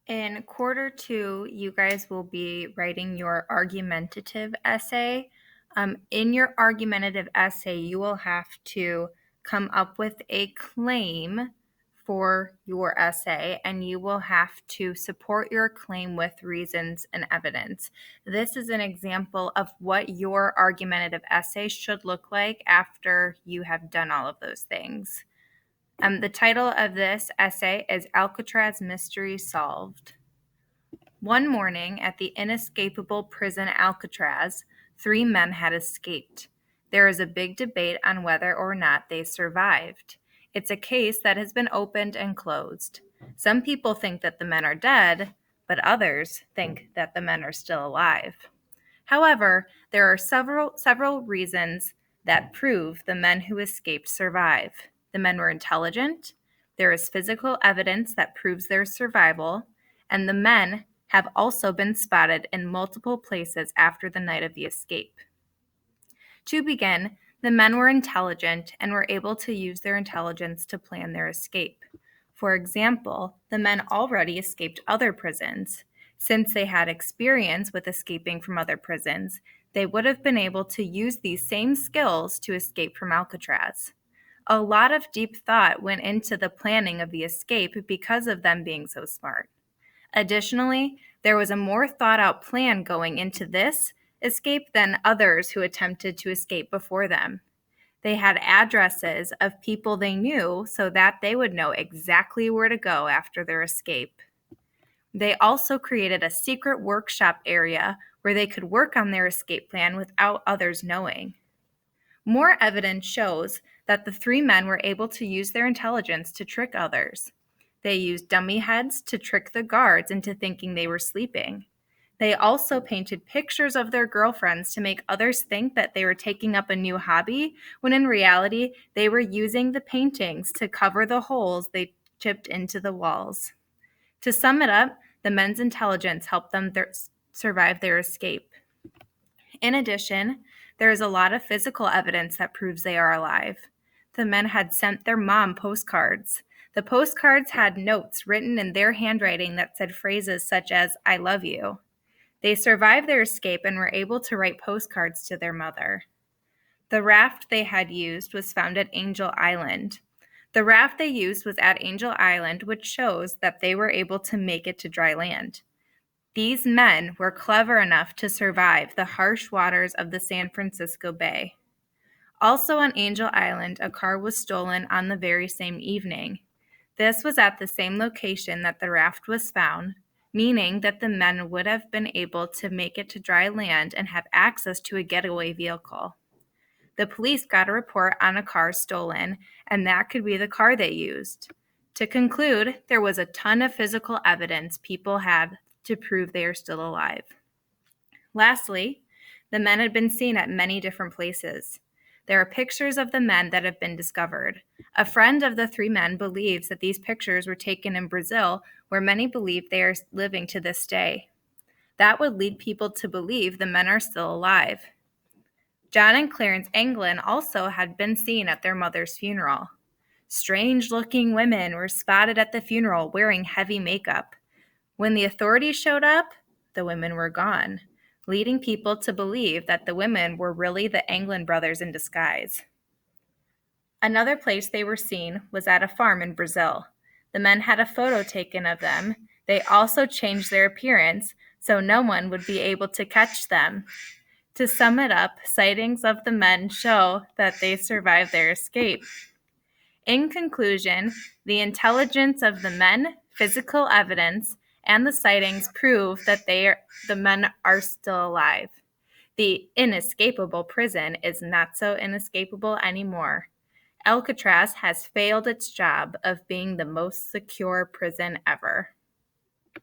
In quarter 2, you guys will be writing your argumentative essay. In your argumentative essay, you will have to come up with a claim for your essay, and you will have to support your claim with reasons and evidence. This is an example of what your argumentative essay should look like after you have done all of those things. The title of this essay is Alcatraz Mystery Solved. One morning at the inescapable prison Alcatraz, 3 men had escaped. There is a big debate on whether or not they survived. It's a case that has been opened and closed. Some people think that the men are dead, but others think that the men are still alive. However, there are several reasons that prove the men who escaped survive. The men were intelligent, there is physical evidence that proves their survival, and the men have also been spotted in multiple places after the night of the escape. To begin, the men were intelligent and were able to use their intelligence to plan their escape. For example, the men already escaped other prisons. Since they had experience with escaping from other prisons, they would have been able to use these same skills to escape from Alcatraz. A lot of deep thought went into the planning of the escape because of them being so smart. Additionally, there was a more thought-out plan going into this escape than others who attempted to escape before them. They had addresses of people they knew so that they would know exactly where to go after their escape. They also created a secret workshop area where they could work on their escape plan without others knowing. More evidence shows that the 3 men were able to use their intelligence to trick others. They used dummy heads to trick the guards into thinking they were sleeping. They also painted pictures of their girlfriends to make others think that they were taking up a new hobby, when in reality, they were using the paintings to cover the holes they chipped into the walls. To sum it up, the men's intelligence helped them survive their escape. In addition, there is a lot of physical evidence that proves they are alive. The men had sent their mom postcards. The postcards had notes written in their handwriting that said phrases such as, "I love you." They survived their escape and were able to write postcards to their mother. The raft they had used was found at Angel Island. The raft they used was at Angel Island, which shows that they were able to make it to dry land. These men were clever enough to survive the harsh waters of the San Francisco Bay. Also on Angel Island, a car was stolen on the very same evening. This was at the same location that the raft was found, meaning that the men would have been able to make it to dry land and have access to a getaway vehicle. The police got a report on a car stolen, and that could be the car they used. To conclude, there was a ton of physical evidence people had to prove they are still alive. Lastly, the men had been seen at many different places. There are pictures of the men that have been discovered. A friend of the 3 men believes that these pictures were taken in Brazil, where many believe they are living to this day. That would lead people to believe the men are still alive. John and Clarence Anglin also had been seen at their mother's funeral. Strange-looking women were spotted at the funeral wearing heavy makeup. When the authorities showed up, the women were gone, leading people to believe that the women were really the Anglin brothers in disguise. Another place they were seen was at a farm in Brazil. The men had a photo taken of them. They also changed their appearance so no one would be able to catch them. To sum it up, sightings of the men show that they survived their escape. In conclusion, the intelligence of the men, physical evidence, and the sightings prove that the men are still alive. The inescapable prison is not so inescapable anymore. Alcatraz has failed its job of being the most secure prison ever.